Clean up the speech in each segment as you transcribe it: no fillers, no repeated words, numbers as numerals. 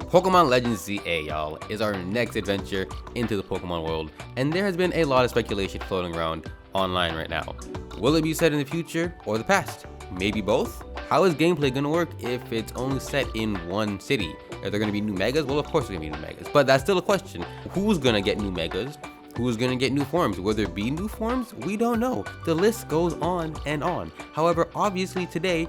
Pokémon Legends Z-A, y'all, is our next adventure into the Pokemon world, and there has been a lot of speculation floating around online right now. Will it be set in the future or the past? Maybe both? How is gameplay gonna work if it's only set in one city? Are there gonna be new megas? Well, of course there's gonna be new megas, but that's still a question. Who's gonna get new megas? Who's gonna get new forms? Will there be new forms? We don't know. The list goes on and on. However, obviously today,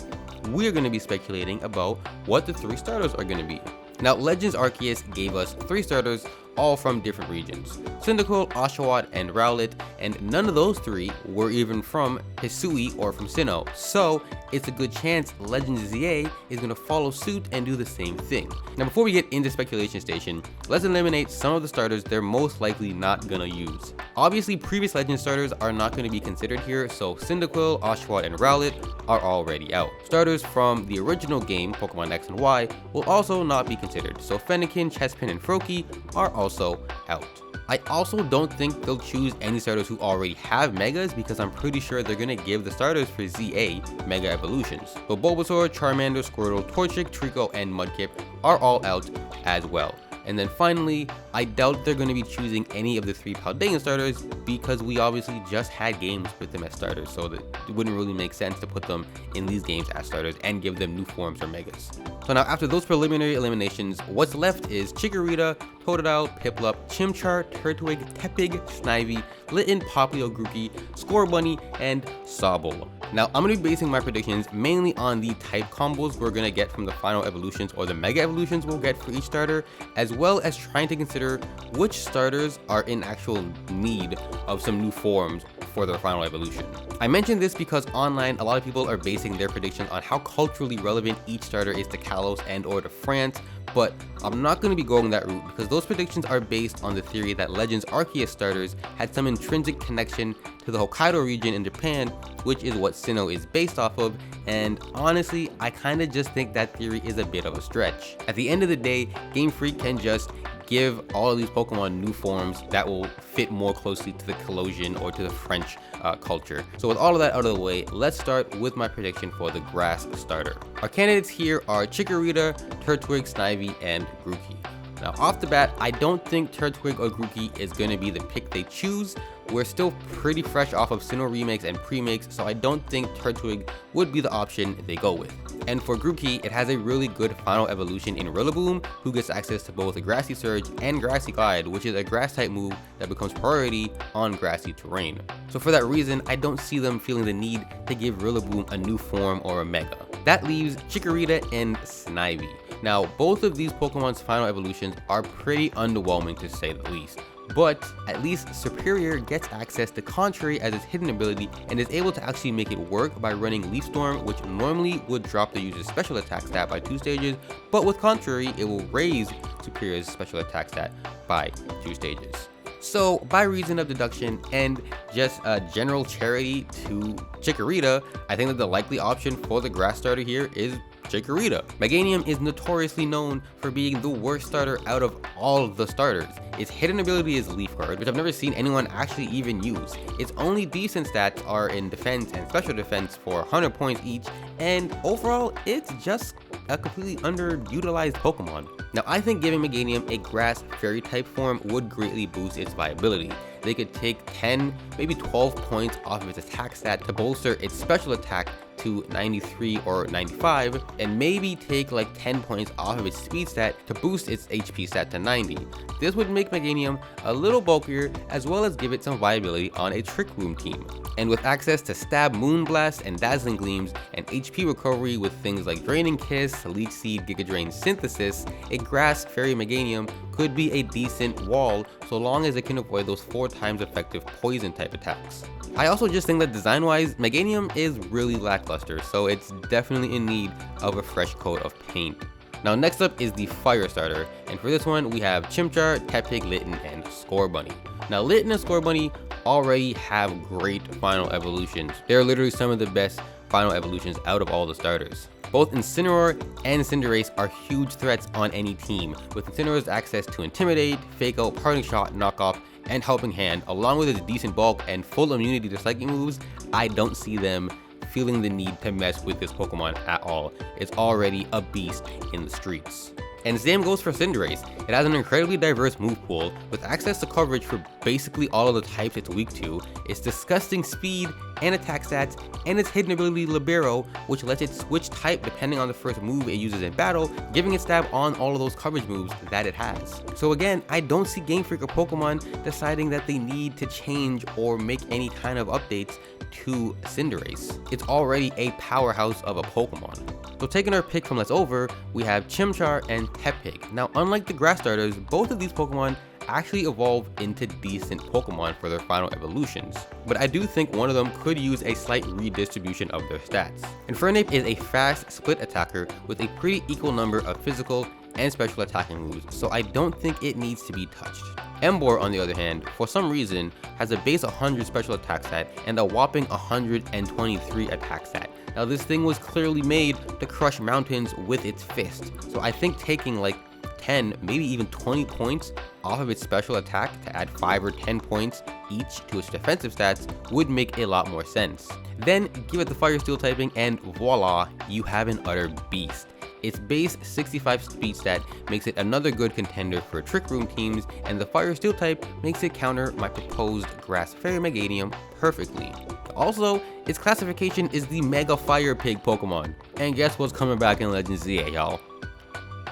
we're gonna be speculating about what the 3 starters are gonna be. Now, Legends Arceus gave us 3 starters, all from different regions: Cyndaquil, Oshawott, and Rowlet, and none of those 3 were even from Hisui or from Sinnoh, so it's a good chance Legends Z-A is going to follow suit and do the same thing. Now, before we get into speculation station, let's eliminate some of the starters they're most likely not going to use. Obviously, previous Legend starters are not going to be considered here, so Cyndaquil, Oshawott, and Rowlet are already out. Starters from the original game, Pokemon X and Y, will also not be considered, so Fennekin, Chespin, and Froakie are also out. I also don't think they'll choose any starters who already have Megas, because I'm pretty sure they're gonna give the starters for ZA Mega Evolutions. But Bulbasaur, Charmander, Squirtle, Torchic, Trico, and Mudkip are all out as well. And then finally, I doubt they're going to be choosing any of the 3 Paldean starters, because we obviously just had games with them as starters, so that it wouldn't really make sense to put them in these games as starters and give them new forms or megas. So now, after those preliminary eliminations, what's left is Chikorita, Totodile, Piplup, Chimchar, Turtwig, Tepig, Snivy, Litten, Popplio, Grookey, Scorbunny, and Sobble. Now, I'm going to be basing my predictions mainly on the type combos we're going to get from the final evolutions or the mega evolutions we'll get for each starter, as well as trying to consider which starters are in actual need of some new forms for their final evolution. I mentioned this because online a lot of people are basing their predictions on how culturally relevant each starter is to Kalos and or to France, but I'm not going to be going that route because those predictions are based on the theory that Legends Arceus starters had some intrinsic connection to the Hokkaido region in Japan, which is what Sinnoh is based off of, and honestly, I kind of just think that theory is a bit of a stretch. At the end of the day, Game Freak can just give all of these Pokemon new forms that will fit more closely to the Kalosian or to the French culture. So with all of that out of the way, let's start with my prediction for the grass starter. Our candidates here are Chikorita, Turtwig, Snivy, and Grookey. Now, off the bat, I don't think Turtwig or Grookey is going to be the pick they choose. We're still pretty fresh off of Sinnoh remakes and pre-makes, so I don't think Turtwig would be the option they go with. And for Grookey, it has a really good final evolution in Rillaboom, who gets access to both a Grassy Surge and Grassy Glide, which is a grass type move that becomes priority on grassy terrain. So for that reason, I don't see them feeling the need to give Rillaboom a new form or a mega. That leaves Chikorita and Snivy. Now, both of these Pokemon's final evolutions are pretty underwhelming to say the least, but at least Superior gets access to Contrary as its hidden ability and is able to actually make it work by running Leaf Storm, which normally would drop the user's special attack stat by 2 stages, but with Contrary, it will raise Superior's special attack stat by 2 stages. So, by reason of deduction and just a general charity to Chikorita, I think that the likely option for the grass starter here is Chikorita. Meganium is notoriously known for being the worst starter out of all the starters. Its hidden ability is Leaf Guard, which I've never seen anyone actually even use. Its only decent stats are in defense and special defense for 100 points each, and overall, it's just a completely underutilized Pokemon. Now, I think giving Meganium a grass fairy type form would greatly boost its viability. They could take 10, maybe 12 points off of its attack stat to bolster its special attack to 93 or 95, and maybe take like 10 points off of its speed stat to boost its HP stat to 90. This would make Meganium a little bulkier, as well as give it some viability on a Trick Room team. And with access to Stab, Moonblast, and Dazzling Gleams, and HP recovery with things like Draining Kiss, Leech Seed, Giga Drain, Synthesis, a Grass Fairy Meganium could be a decent wall so long as it can avoid those 4 times effective poison type attacks. I also just think that design-wise, Meganium is really lackluster, so it's definitely in need of a fresh coat of paint. Now, next up is the fire starter, and for this one we have Chimchar, Tepig, Litten, and Scorbunny. Now, Litten and Scorbunny already have great final evolutions. They're literally some of the best final evolutions out of all the starters. Both Incineroar and Cinderace are huge threats on any team, with Incineroar's access to Intimidate, Fake Out, Parting Shot, Knockoff, and Helping Hand, along with its decent bulk and full immunity to psychic moves. I don't see them feeling the need to mess with this Pokemon at all. It's already a beast in the streets. And same goes for Cinderace. It has an incredibly diverse move pool with access to coverage for basically all of the types it's weak to, its disgusting speed and attack stats, and its hidden ability Libero, which lets it switch type depending on the first move it uses in battle, giving it stab on all of those coverage moves that it has. So again, I don't see Game Freak or Pokemon deciding that they need to change or make any kind of updates to Cinderace. It's already a powerhouse of a Pokemon. So taking our pick from Let's Over, we have Chimchar and Tepig. Now unlike the grass starters, both of these Pokemon actually evolve into decent Pokemon for their final evolutions, but I do think one of them could use a slight redistribution of their stats. Infernape is a fast split attacker with a pretty equal number of physical and special attacking moves, so I don't think it needs to be touched. Emboar, on the other hand, for some reason, has a base 100 special attack stat and a whopping 123 attack stat. Now this thing was clearly made to crush mountains with its fist, so I think taking like 10, maybe even 20 points off of its special attack to add 5 or 10 points each to its defensive stats would make a lot more sense. Then give it the Fire Steel typing and voila, you have an utter beast. Its base 65 speed stat makes it another good contender for Trick Room teams, and the Fire Steel type makes it counter my proposed Grass Fairy Meganium perfectly. Also, its classification is the Mega Fire Pig Pokemon. And guess what's coming back in Legends Z-A, y'all?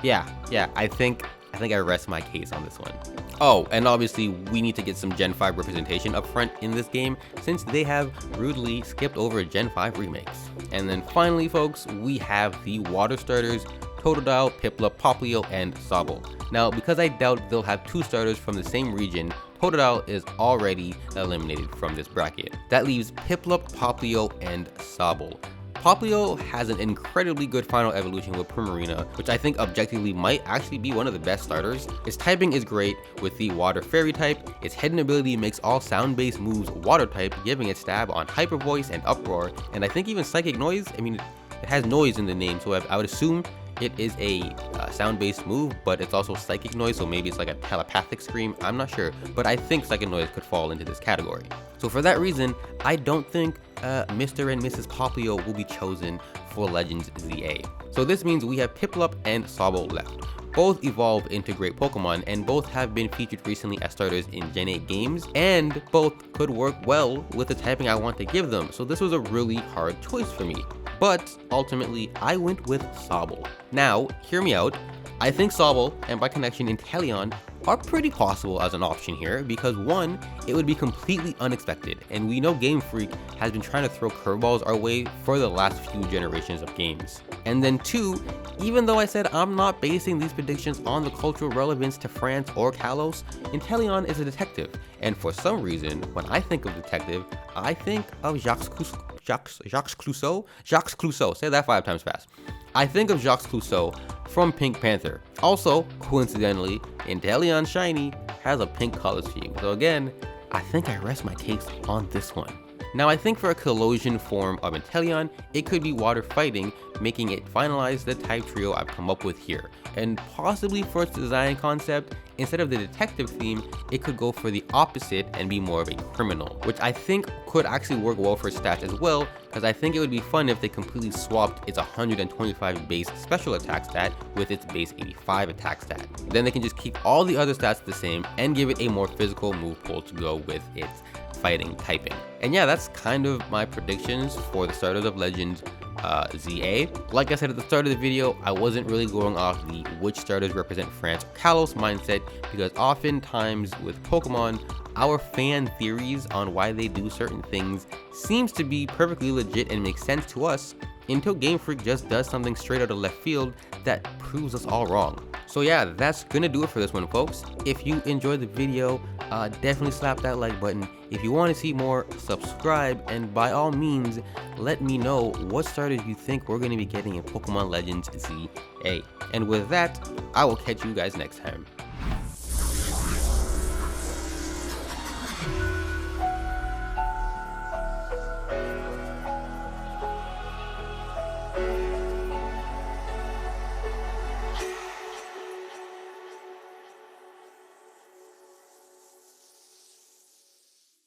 Yeah, I think I rest my case on this one. Oh, and obviously we need to get some Gen 5 representation up front in this game since they have rudely skipped over Gen 5 remakes. And then finally folks, we have the water starters, Totodile, Piplup, Popplio, and Sobble. Now because I doubt they'll have two starters from the same region, Totodile is already eliminated from this bracket. That leaves Piplup, Popplio, and Sobble. Popplio has an incredibly good final evolution with Primarina, which I think objectively might actually be one of the best starters. Its typing is great with the Water Fairy type, its hidden ability makes all sound-based moves Water type, giving it stab on Hyper Voice and Uproar, and I think even Psychic Noise. I mean, it has noise in the name, so I would assume it is a sound-based move, but it's also Psychic Noise, so maybe it's like a telepathic scream, I'm not sure, but I think Psychic Noise could fall into this category. So for that reason, I don't think Mr. and Mrs. Popplio will be chosen for Legends Z-A. So this means we have Piplup and Sobble left. Both evolve into great Pokemon, and both have been featured recently as starters in Gen 8 games, and both could work well with the typing I want to give them, so this was a really hard choice for me. But ultimately, I went with Sobble. Now, hear me out. I think Sobble, and by connection Inteleon, are pretty possible as an option here because one, it would be completely unexpected, and we know Game Freak has been trying to throw curveballs our way for the last few generations of games. And then two, even though I said I'm not basing these predictions on the cultural relevance to France or Kalos, Inteleon is a detective, and for some reason, when I think of detective, I think of Jacques Clouseau, say that 5 times fast. I think of Jacques Clouseau from Pink Panther. Also, coincidentally, Inteleon Shiny has a pink color scheme. So again, I think I rest my case on this one. Now I think for a collision form of Inteleon, it could be water fighting, making it finalize the type trio I've come up with here. And possibly for its design concept, instead of the detective theme, it could go for the opposite and be more of a criminal, which I think could actually work well for stats as well, because I think it would be fun if they completely swapped its 125 base special attack stat with its base 85 attack stat. Then they can just keep all the other stats the same and give it a more physical move pool to go with its fighting typing. And yeah, that's kind of my predictions for the starters of Legends Z-A. Like I said at the start of the video, I wasn't really going off the which starters represent France or Kalos mindset, because oftentimes with Pokemon, our fan theories on why they do certain things seems to be perfectly legit and makes sense to us, until Game Freak just does something straight out of left field that proves us all wrong. So yeah, that's gonna do it for this one, folks. If you enjoyed the video, definitely slap that like button. If you want to see more, subscribe, and by all means, let me know what starters you think we're going to be getting in Pokemon Legends Z-A. And with that, I will catch you guys next time.